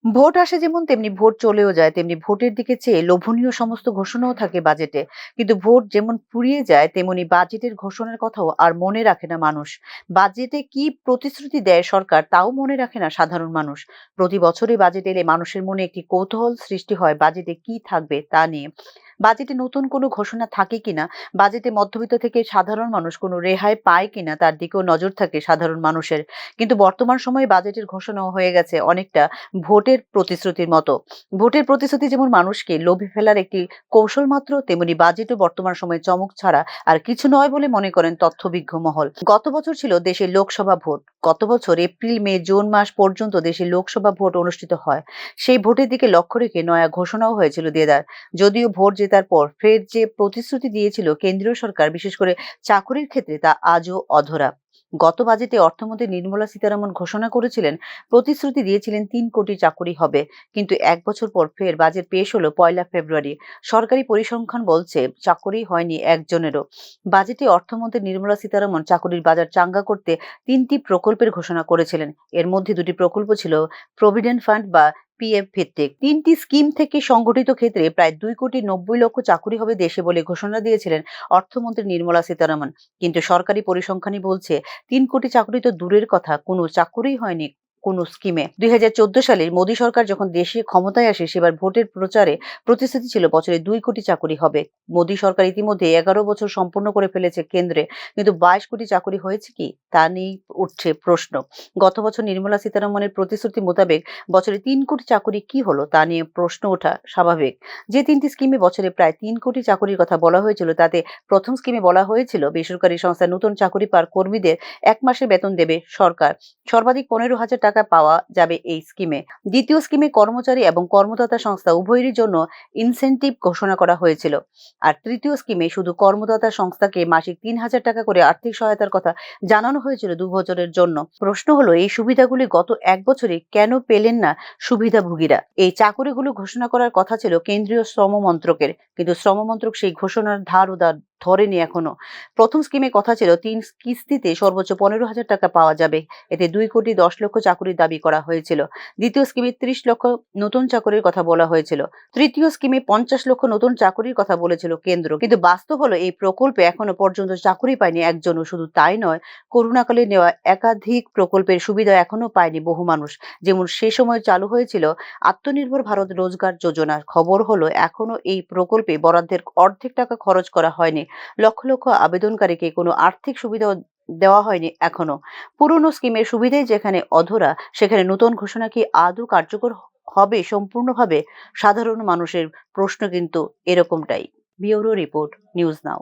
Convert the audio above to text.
Vote আসে যেমন তেমনি ভোট চলেও যায়, তেমনি ভোটের দিকে চেয়ে লোভনীয় সমস্ত ঘোষণাও থাকে বাজেটে। কিন্তু ভোট যেমন ফুরিয়ে যায় তেমনি বাজেটের ঘোষণার কথাও আর মনে রাখে না মানুষ। বাজেটে কি প্রতিশ্রুতি দেয় সরকার তাও মনে রাখে না সাধারণ মানুষ। প্রতি বছরই বাজেট এলে মানুষের মনে একটি কৌতূহল সৃষ্টি হয় বাজেটে কি থাকবে তা নিয়ে। বাজেটে নতুন কোনো ঘোষণা থাকে কিনা, বাজেটে মধ্যবিত্ত থেকে সাধারণ মানুষ কোনো রেহাই পায় কিনা তার দিকেও নজর থাকে সাধারণ মানুষের। কিন্তু বর্তমান সময়ে বাজেটের ঘোষণাও হয়ে গেছে অনেকটা ভোটের প্রতিশ্রুতির মতো। ভোটের প্রতিশ্রুতি যেমন মানুষকে লোভে ফেলার একটি কৌশল মাত্র, তেমনি বাজেটও বর্তমান সময়ে চমক ছাড়া আর কিছু নয় বলে মনে করেন তথ্যবিজ্ঞ মহল। গত বছর ছিল দেশের লোকসভা ভোট। গত বছর এপ্রিল, মে, জুন মাস পর্যন্ত দেশে লোকসভা ভোট অনুষ্ঠিত হয়। সেই ভোটের দিকে লক্ষ্য রেখে নয়া ঘোষণাও হয়েছিল দেদার। যদিও ভোট জেতার পর ফের যে প্রতিশ্রুতি দিয়েছিল কেন্দ্রীয় সরকার, বিশেষ করে চাকুরির ক্ষেত্রে, তা আজও অধরা। গত বাজেটে অর্থমন্ত্রী নির্মলা সীতারামন ঘোষণা করেছিলেন, প্রতিশ্রুতি দিয়েছিলেন ৩ কোটি চাকুরি হবে। কিন্তু ১ বছর পর ফের বাজেট পেশ হলো ১লা ফেব্রুয়ারি। সরকারি পরিসংখ্যান বলছে চাকুরি হয়নি একজনেরও। বাজেটে অর্থমন্ত্রী নির্মলা সীতারামন চাকুরির বাজার চাঙ্গা করতে ৩টি প্রকল্পের ঘোষণা করেছিলেন। এর মধ্যে ২টি প্রকল্প ছিল প্রভিডেন্ট ফান্ড বা পিএফ ভিত্তিক। ৩টি স্কিম থেকে সংগঠিত ক্ষেত্রে প্রায় ২,৯০,০০,০০০ চাকুরি হবে দেশে বলে ঘোষণা দিয়েছিলেন অর্থমন্ত্রী নির্মলা সীতারামন। কিন্তু সরকারি পরিসংখ্যানই বলছে ৩ কোটি চাকুরি তো দূরের কথা, কোনো চাকুরিই হয়নি কোনো স্কিমে। ২০১৪ সালের মোদী সরকার যখন দেশে ক্ষমতায় আসে, সেবার ভোটের প্রচারে প্রতিশ্রুতি ছিল বছরে ২ কোটি চাকুরি হবে। মোদী সরকার ইতিমধ্যে ১১ বছর সম্পন্ন করে ফেলেছে কেন্দ্রে, কিন্তু ২২ কোটি চাকুরি হয়েছে কি তা নিয়েই উঠছে প্রশ্ন। গত বছর নির্মলা সীতারামনের প্রতিশ্রুতি মোতাবেক বছরে ৩ কোটি চাকুরি কি হলো তা নিয়ে প্রশ্ন ওঠা স্বাভাবিক। যে ৩টি স্কিমে বছরে প্রায় ৩ কোটি চাকুরির কথা বলা হয়েছিল, তাতে প্রথম স্কিমে বলা হয়েছিল বেসরকারি সংস্থায় নতুন চাকুরি পাওয়া কর্মীদের ১ মাসের বেতন দেবে সরকার। সর্বাধিক ১৫,০০০ টাকা পাওয়া যাবে এই স্কিমে। দ্বিতীয় স্কিমে কর্মচারী এবং কর্মদাতা সংস্থা উভয়েরই জন্য ইনসেনটিভ ঘোষণা করা হয়েছিল। আর তৃতীয় স্কিমে শুধু কর্মদাতা সংস্থাকে মাসিক ৩,০০০ টাকা করে আর্থিক সহায়তার কথা জানানো হয়েছিল ২ বছরের জন্য। প্রশ্ন হলো, এই সুবিধাগুলি গত ১ বছরে কেন পেলেন না সুবিধাভোগীরা? এই চাকুরিগুলো ঘোষণা করার কথা ছিল কেন্দ্রীয় শ্রম মন্ত্রকের, কিন্তু শ্রম মন্ত্রক সেই ঘোষণার ধার উধার ধরেনি এখনো। প্রথম স্কিমে কথা ছিল ৩ কিস্তিতে সর্বোচ্চ ১৫,০০০ টাকা পাওয়া যাবে। এতে ২,১০,০০,০০০ চাকুরির দাবি করা হয়েছিল। দ্বিতীয় স্কিমে ৩০ লক্ষ নতুন চাকুরির কথা বলা হয়েছিল। তৃতীয় স্কিমে ৫০ লক্ষ নতুন চাকুরির কথা বলেছিল কেন্দ্র। কিন্তু বাস্তব হলো, এই প্রকল্পে এখনো পর্যন্ত চাকুরি পায়নি একজনও। শুধু তাই নয়, করোনাকালে নেওয়া একাধিক প্রকল্পের সুবিধা এখনো পায়নি বহু মানুষ। যেমন সে সময় চালু হয়েছিল আত্মনির্ভর ভারত রোজগার যোজনা। খবর হলো এখনো এই প্রকল্পে বরাদ্দের অর্ধেক টাকা খরচ করা হয়নি। লক্ষ লক্ষ আবেদনকারীকে কোনো আর্থিক সুবিধাও দেওয়া হয়নি এখনো। পুরনো স্কিমের সুবিধাই যেখানে অধরা, সেখানে নতুন ঘোষণা কি আদৌ কার্যকর হবে সম্পূর্ণভাবে? সাধারণ মানুষের প্রশ্ন কিন্তু এরকমটাই। Bureau report, news now.